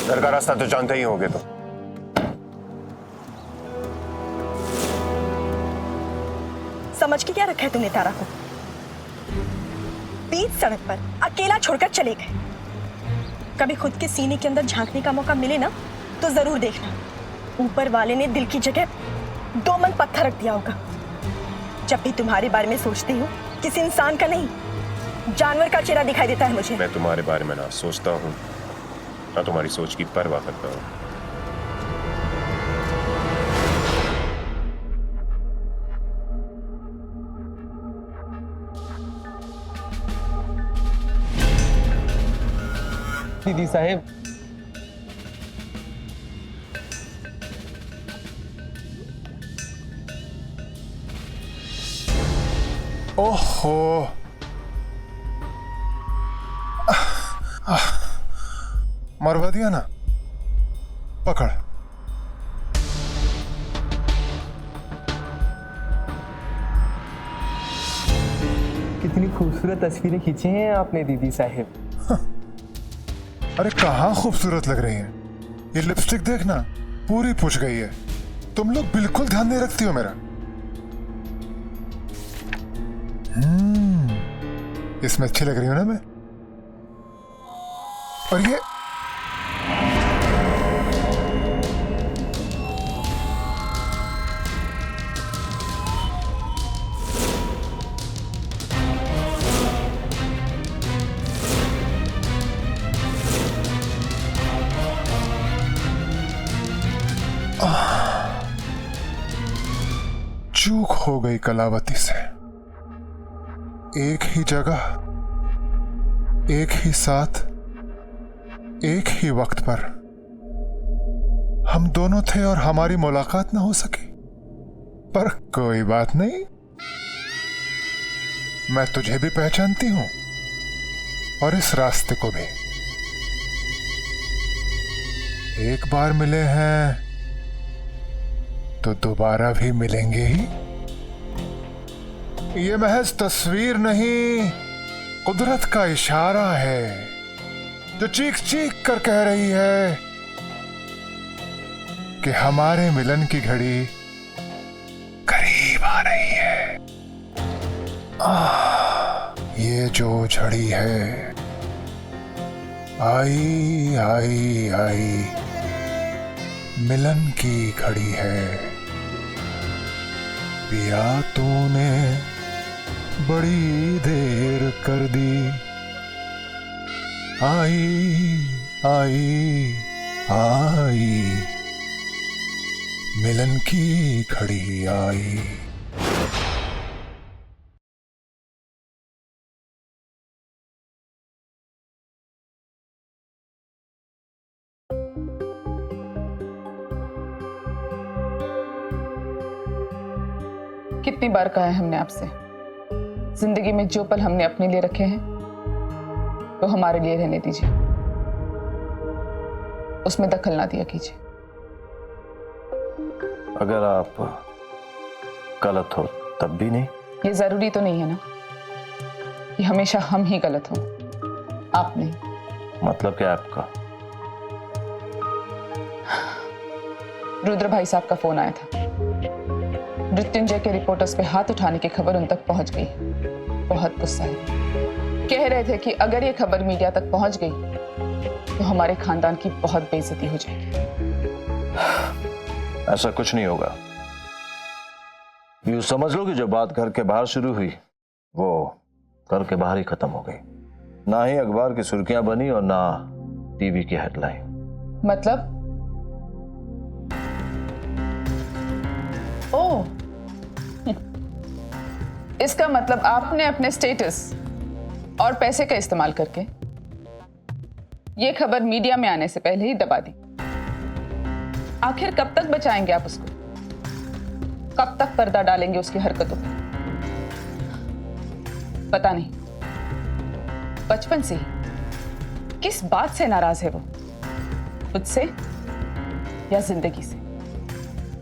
घर का रास्ता तो जानते ही होगे। तो समझ के क्या रखा है तुमने तारा को? बीच सड़क पर अकेला छोड़कर चले गए। कभी खुद के सीने के अंदर झांकने का मौका मिले ना तो जरूर देखना, ऊपर वाले ने दिल की जगह 2 मन पत्थर रख दिया होगा। जब भी तुम्हारे बारे में सोचती हूँ, किसी इंसान का नहीं, जानवर का चेहरा दिखाई देता है मुझे। मैं तुम्हारे बारे में ना सोचता हूँ ना तुम्हारी सोच की परवाह करता हूँ। दीदी साहेब, ओहो, मरवा दिया ना। पकड़। कितनी खूबसूरत तस्वीरें खींची हैं आपने दीदी साहेब। अरे कहाँ खूबसूरत लग रही हैं। ये लिपस्टिक देखना, पूरी पुछ गई है। तुम लोग बिल्कुल ध्यान नहीं रखती हो मेरा। इसमें अच्छी लग रही हूं ना मैं। और ये चूक हो गई कलावती से। एक ही जगह, एक ही साथ, एक ही वक्त पर हम दोनों थे और हमारी मुलाकात ना हो सकी। पर कोई बात नहीं, मैं तुझे भी पहचानती हूं और इस रास्ते को भी। एक बार मिले हैं तो दोबारा भी मिलेंगे ही। ये महज तस्वीर नहीं, कुदरत का इशारा है जो चीख चीख कर कह रही है कि हमारे मिलन की घड़ी करीब आ रही है। ये जो झड़ी है, आई आई आई, मिलन की घड़ी है। पिया तूने बड़ी देर कर दी, आई आई आई, मिलन की घड़ी आई। कितनी बार कहा है हमने आपसे, जिंदगी में जो पल हमने अपने लिए रखे हैं तो हमारे लिए रहने दीजिए, उसमें दखल ना दिया कीजिए। अगर आप गलत हो तब भी नहीं? ये जरूरी तो नहीं है ना कि हमेशा हम ही गलत हो, आप नहीं। मतलब क्या आपका? रुद्र भाई साहब का फोन आया था। मृत्युंजय के रिपोर्टर्स पे हाथ उठाने की खबर उन तक पहुंच गई। बहुत गुस्सा है। कह रहे थे कि अगर ये खबर मीडिया तक पहुंच गई तो हमारे खानदान की बहुत बेइज्जती हो जाएगी। ऐसा कुछ नहीं होगा। यूं समझ लो कि जो बात घर के बाहर शुरू हुई वो घर के बाहर ही खत्म हो गई। ना ही अखबार की सुर्खियां बनी और ना टीवी की हेडलाइन। मतलब? ओह, इसका मतलब आपने अपने स्टेटस और पैसे का इस्तेमाल करके ये खबर मीडिया में आने से पहले ही दबा दी। आखिर कब तक बचाएंगे आप उसको? कब तक पर्दा डालेंगे उसकी हरकतों पर? पता नहीं, बचपन से ही किस बात से नाराज है वो, खुद से या जिंदगी से?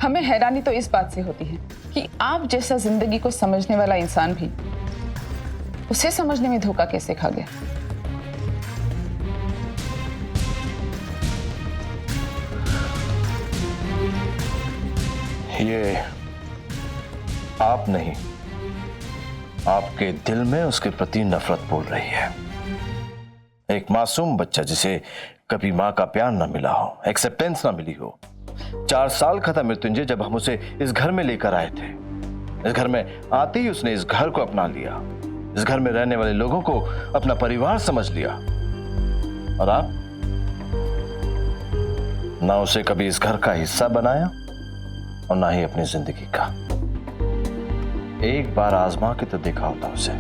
हमें हैरानी तो इस बात से होती है कि आप जैसा जिंदगी को समझने वाला इंसान भी उसे समझने में धोखा कैसे खा गया। ये आप नहीं, आपके दिल में उसके प्रति नफरत बोल रही है। एक मासूम बच्चा जिसे कभी मां का प्यार ना मिला हो, एक्सेप्टेंस ना मिली हो। 4 साल का था मृत्युंजय जब हम उसे इस घर में लेकर आए थे। इस घर में आते ही उसने इस घर को अपना लिया, इस घर में रहने वाले लोगों को अपना परिवार समझ लिया। और आप ना उसे कभी इस घर का हिस्सा बनाया और ना ही अपनी जिंदगी का। एक बार आजमा के तो देखा होता उसे,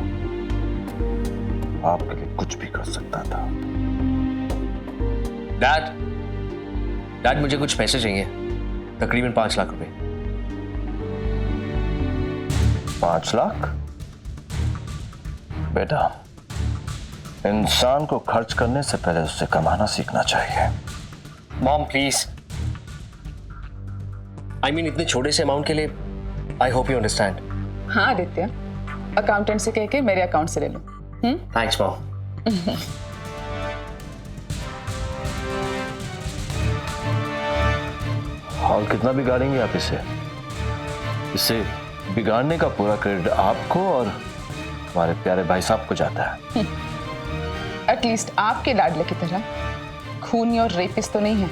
आपके लिए कुछ भी कर सकता था। डैड मुझे कुछ पैसे चाहिए, तकरीबन 5 लाख रुपए। 5 लाख? बेटा, इंसान को खर्च करने से पहले उससे कमाना सीखना चाहिए। मॉम प्लीज, आई मीन इतने छोटे से अमाउंट के लिए आई होप यू अंडरस्टैंड। हाँ आदित्य, अकाउंटेंट से कह के मेरे अकाउंट से ले लो। Thanks mom. और कितना बिगाड़ेंगे आप इसे बिगाड़ने का पूरा क्रेडिट आपको और हमारे प्यारे भाई साहब को जाता है। एटलीस्ट आपके लाडले की तरह खूनी और रेपिस्ट तो नहीं है।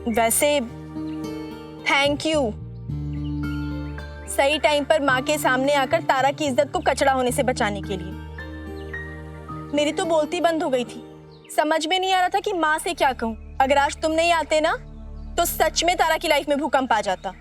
वैसे थैंक यू, सही टाइम पर माँ के सामने आकर तारा की इज्जत को कचड़ा होने से बचाने के लिए। मेरी तो बोलती बंद हो गई थी, समझ में नहीं आ रहा था कि माँ से क्या कहूँ। अगर आज तुम नहीं आते ना तो सच में तारा की लाइफ में भूकंप आ जाता।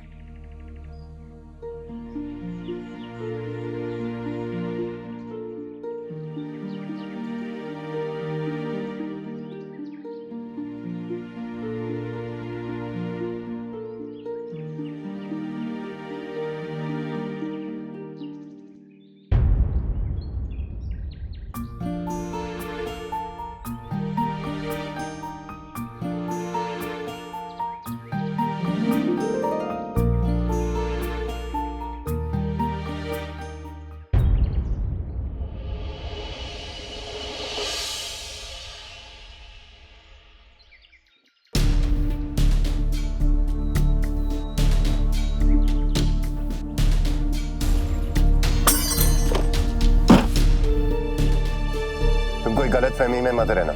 कोई गलतफहमी में मत रहना,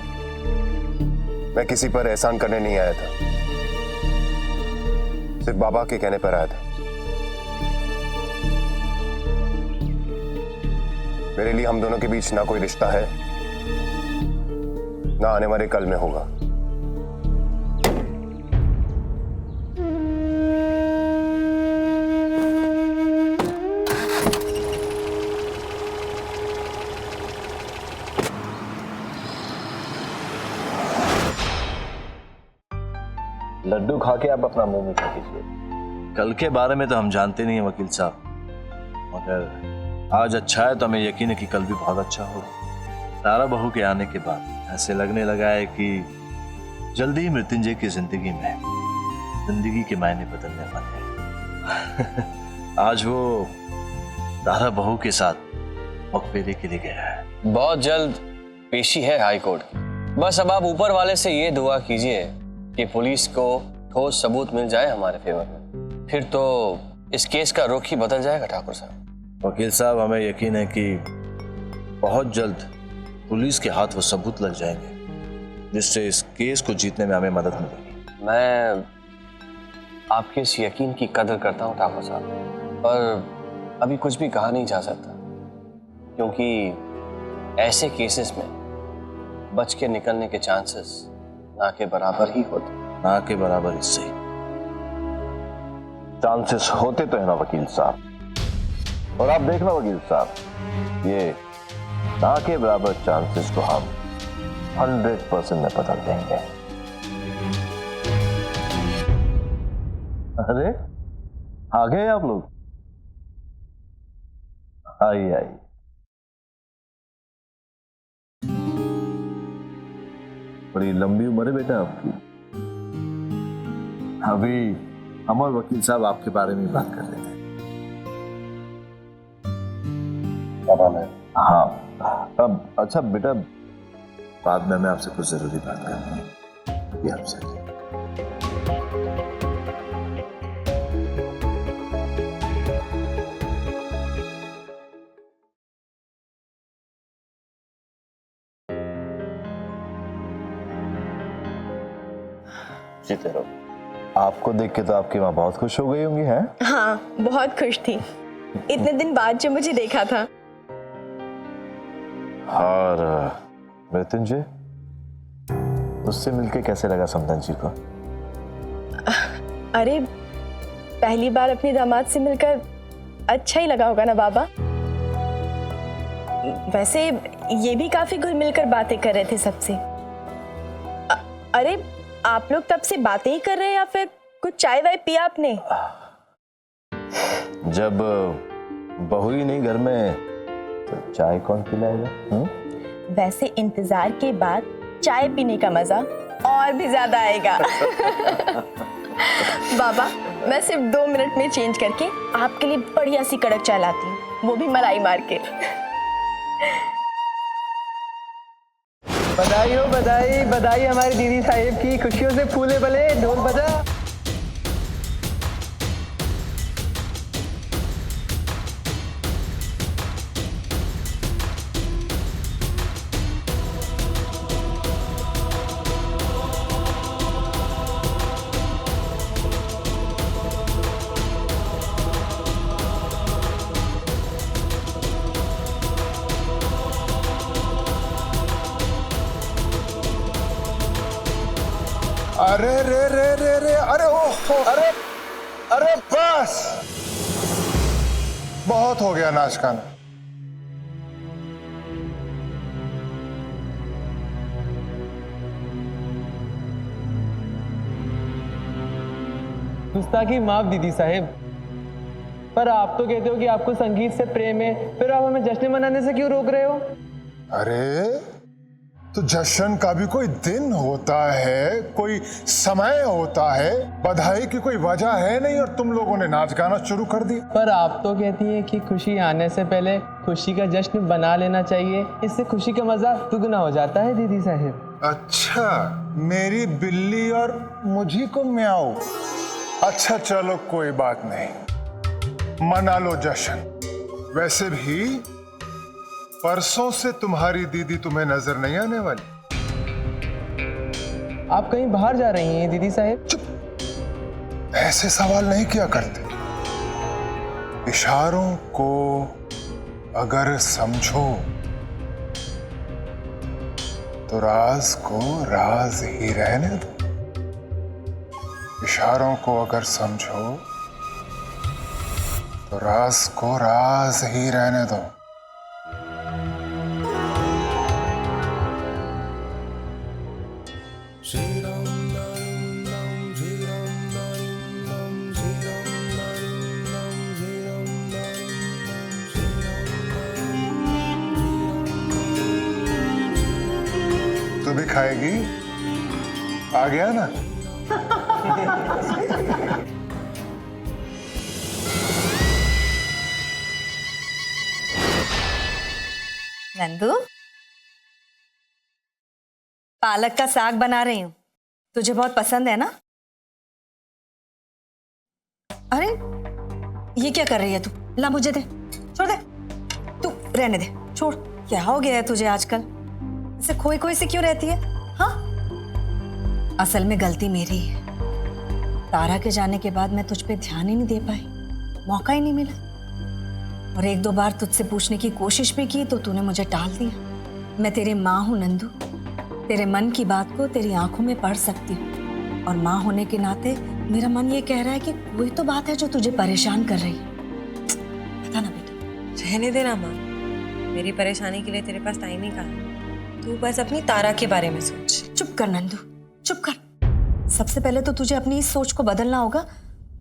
मैं किसी पर एहसान करने नहीं आया था, सिर्फ बाबा के कहने पर आया था। मेरे लिए हम दोनों के बीच ना कोई रिश्ता है, ना आने वाले कल में होगा। लड्डू खा के आप अपना मुंह मीठा कीजिए। कल के बारे में तो हम जानते नहीं हैं वकील साहब, मगर आज अच्छा है तो हमें यकीन है कि कल भी बहुत अच्छा होगा। तारा बहू के आने के बाद ऐसे लगने लगा है कि जल्दी ही मृत्युंजय की जिंदगी के मायने बदलने वाले हैं। आज वो तारा बहू के साथ मकबरे के लिए गया है। बहुत जल्द पेशी है हाई कोर्ट की। बस अब आप ऊपर वाले से ये दुआ कीजिए कि पुलिस को ठोस सबूत मिल जाए हमारे फेवर में, फिर तो इस केस का रुख ही बदल जाएगा ठाकुर साहब। वकील साहब, हमें यकीन है कि बहुत जल्द पुलिस के हाथ वो सबूत लग जाएंगे जिससे इस केस को जीतने में हमें मदद मिलेगी। मैं आपके इस यकीन की कदर करता हूँ ठाकुर साहब, पर अभी कुछ भी कहा नहीं जा सकता, क्योंकि ऐसे केसेस में बच के निकलने के चांसेस ना के बराबर ही होते। ना के बराबर इससे चांसेस होते तो है ना वकील साहब। और आप देखना वकील साहब, ये ना के बराबर चांसेस को हम 100% में बदल देंगे। अरे आ गए आप लोग? आइए आइए। बड़ी लंबी उम्र है बेटा आपकी। अभी अमर वकील साहब आपके बारे में बात कर रहे थे। हाँ, अब अच्छा बेटा, बाद में मैं आपसे कुछ जरूरी बात करनी है। ये आपसे जीते रहो। आपको देख के तो आपकी माँ बहुत खुश हो गई होंगी, हैं? हाँ, बहुत खुश थी। इतने दिन बाद जो मुझे देखा था। और मृत्युंजय, उससे मिलके कैसे लगा समधन जी को? अरे, पहली बार अपने दामाद से मिलकर अच्छा ही लगा होगा ना बाबा। वैसे ये भी काफी घुल मिलकर बातें कर रहे थे सबसे। अरे, आप लोग तब से बातें ही कर रहे हैं या फिर कुछ चाय वाय पिया आपने? जब बहू ही नहीं घर में तो चाय कौन पिलाएगा? वैसे इंतजार के बाद चाय पीने का मजा और भी ज्यादा आएगा। बाबा, मैं सिर्फ 2 मिनट में चेंज करके आपके लिए बढ़िया सी कड़क चाय लाती हूँ, वो भी मलाई मार के। बधाई हो, बधाई बधाई हमारी दीदी साहिब की। खुशियों से फूले भले, ढोल बजा। अरे रे रे रे रे, अरे ओहो, अरे बस, बहुत हो गया नाच गाना। गुस्ताखी माफ दीदी साहिब, पर आप तो कहते हो कि आपको संगीत से प्रेम है, फिर आप हमें जश्न मनाने से क्यों रोक रहे हो? अरे तो जश्न का भी कोई दिन होता है, कोई समय होता है, बधाई की कोई वजह है नहीं और तुम लोगों ने नाच गाना शुरू कर दिया। पर आप तो कहती हैं कि खुशी आने से पहले खुशी का जश्न बना लेना चाहिए, इससे खुशी का मजा दुगना हो जाता है दीदी साहिब। अच्छा, मेरी बिल्ली और मुझी को म्याऊं। अच्छा चलो कोई बात नहीं, मना लो जश्न। वैसे भी परसों से तुम्हारी दीदी तुम्हें नजर नहीं आने वाली। आप कहीं बाहर जा रही हैं दीदी साहिब? चुप, ऐसे सवाल नहीं किया करते। इशारों को अगर समझो तो राज को राज ही रहने दो। इशारों को अगर समझो तो राज को राज ही रहने दो। खाएगी? आ गया ना? नंदू, पालक का साग बना रही हूँ। तुझे बहुत पसंद है ना? अरे ये क्या कर रही है तू? ला मुझे दे, छोड़ दे, तू रहने दे, छोड़। क्या हो गया है तुझे आजकल? ऐसे खोई खोई से क्यों रहती है? हाँ, असल में गलती मेरी है। तारा के जाने के बाद मैं तुझ पे ध्यान ही नहीं दे पाई, मौका ही नहीं मिला। और एक दो बार तुझसे पूछने की कोशिश भी की तो तूने मुझे टाल दिया। मैं तेरी माँ हूँ नंदू, तेरे मन की बात को तेरी आंखों में पढ़ सकती हूँ। और माँ होने के नाते मेरा मन ये कह रहा है कि कोई तो बात है जो तुझे परेशान कर रही है। बता ना बेटा। रहने देना माँ, मेरी परेशानी के लिए तेरे पास टाइम ही कहाँ है। तू बस अपनी तारा के बारे में सोच। चुप कर नंदू, चुप कर। सबसे पहले तो तुझे अपनी इस सोच को बदलना होगा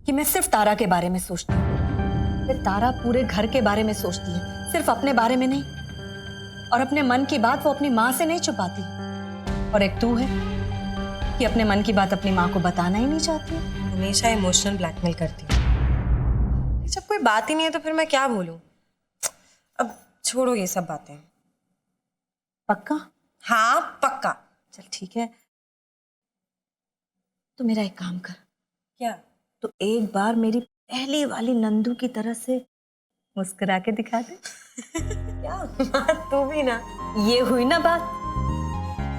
कि मैं सिर्फ तारा के बारे में सोचती हूँ। तारा पूरे घर के बारे में सोचती है, सिर्फ अपने बारे में नहीं। और अपने मन की बात वो अपनी माँ से नहीं छुपाती। और एक तू है कि अपने मन की बात अपनी माँ को बताना ही नहीं चाहती। हमेशा इमोशनल ब्लैकमेल करती हूँ। जब कोई बात ही नहीं है तो फिर मैं क्या बोलूँ? अब छोड़ो ये सब बातें। पक्का? हाँ पक्का। चल ठीक है, तो मेरा एक काम कर। क्या? तो एक बार मेरी पहली वाली नंदू की तरह से मुस्कुरा के दिखा दे। क्या बात, तू भी ना। ये हुई ना बात।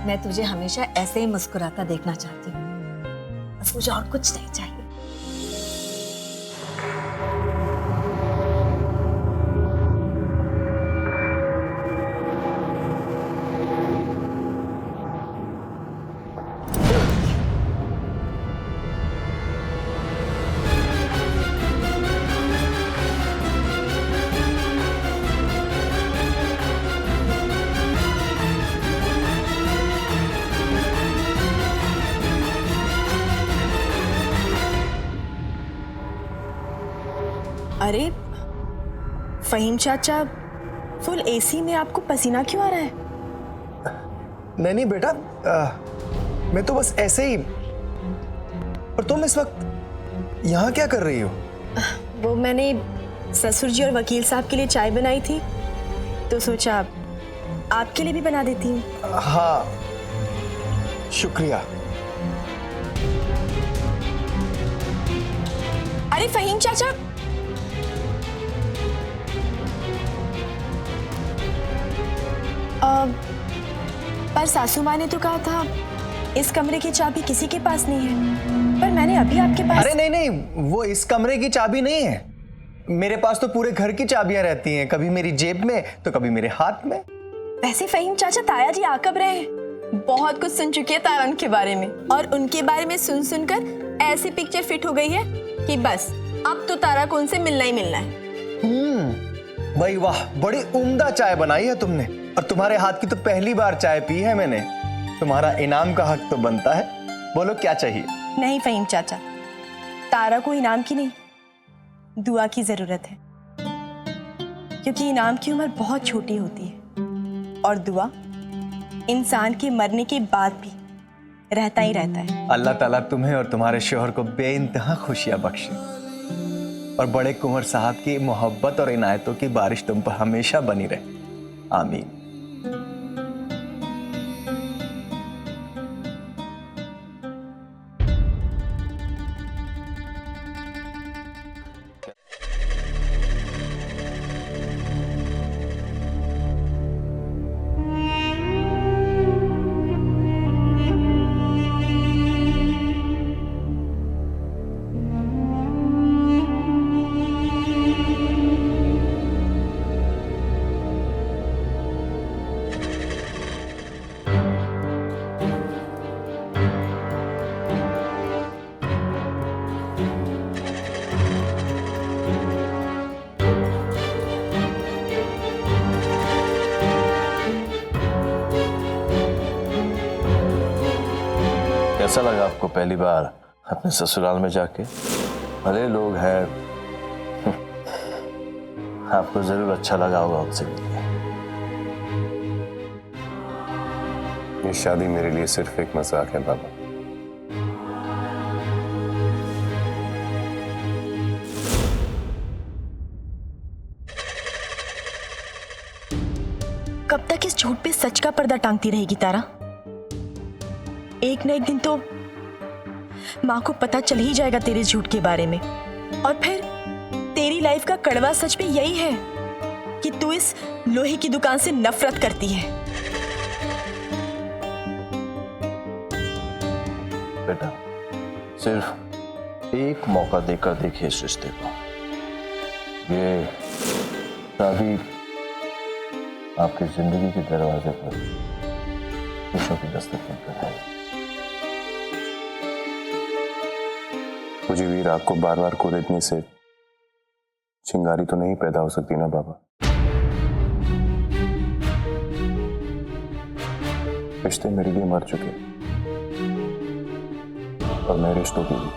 मैं तुझे हमेशा ऐसे ही मुस्कुराता देखना चाहती हूँ, बस मुझे और कुछ नहीं चाहिए। अरे फहीम चाचा, फुल एसी में आपको पसीना क्यों आ रहा है? नहीं नहीं बेटा, मैं तो बस ऐसे ही। और तुम इस वक्त यहाँ क्या कर रही हो? वो मैंने ससुर जी और वकील साहब के लिए चाय बनाई थी, तो सोचा आपके लिए भी बना देती हूँ। हाँ, शुक्रिया। अरे फहीम चाचा, पर सासू माँ ने तो कहा था इस कमरे की चाबी किसी के पास नहीं है, पर मैंने अभी आपके पास। अरे नहीं नहीं, वो इस कमरे की चाबी नहीं है। मेरे पास तो पूरे घर की चाबियां रहती हैं, कभी मेरी जेब में तो कभी मेरे हाथ में। वैसे फहीम चाचा, ताया जी आ कब रहे हैं? बहुत कुछ सुन चुकी है ताया उनके बारे में, और उनके बारे में सुन सुनकर ऐसी पिक्चर फिट हो गई है कि बस अब तो तारा को उनसे मिलना ही मिलना है। भाई वाह, बड़ी उम्दा चाय बनाई है तुमने। और तुम्हारे हाथ की तो पहली बार चाय पी है मैंने। तुम्हारा इनाम का हक तो बनता है। बोलो क्या चाहिए? नहीं फहीम चाचा, तारा को इनाम की नहीं, दुआ की जरूरत है, क्योंकि इनाम की उम्र बहुत छोटी होती है और दुआ इंसान के मरने के बाद भी रहता ही रहता है। अल्लाह ताला तुम्हें और तुम्हारे शोहर को बेइंतहा खुशियां बख्शे और बड़े कुंवर साहब की मोहब्बत और इनायतों की बारिश तुम पर हमेशा बनी रहे। आमीन। कैसा लगा आपको पहली बार अपने ससुराल में जाके? भले लोग हैं, आपको जरूर अच्छा लगा होगा उनसे मिलके। ये शादी मेरे लिए सिर्फ एक मजाक है बाबा। कब तक इस झूठ पे सच का पर्दा टांगती रहेगी तारा? एक न एक दिन तो माँ को पता चल ही जाएगा तेरे झूठ के बारे में, और फिर तेरी लाइफ का कड़वा सच भी यही है कि तू इस लोहे की दुकान से नफरत करती है। बेटा, सिर्फ एक मौका देकर देखिए इस रिश्ते को। ये शादी आपकी जिंदगी के दरवाजे पर खुशियों की दस्तक देकर है। मुझे वीर आपको बार बार कोरेदने से चिंगारी तो नहीं पैदा हो सकती ना बाबा? रिश्ते मेरे लिए मर चुके और मैं रिश्तों की भी।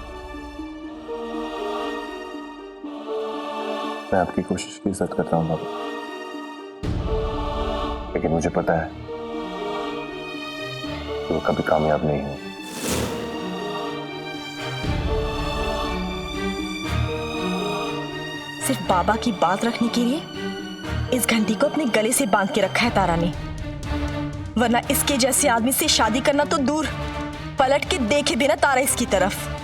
मैं आपकी कोशिश की इज्जत करता हूं बाबा, लेकिन मुझे पता है कि वो कभी कामयाब नहीं हो। सिर्फ बाबा की बात रखने के लिए इस घंटी को अपने गले से बांध के रखा है तारा ने, वरना इसके जैसे आदमी से शादी करना तो दूर, पलट के देखे बिना तारा इसकी तरफ।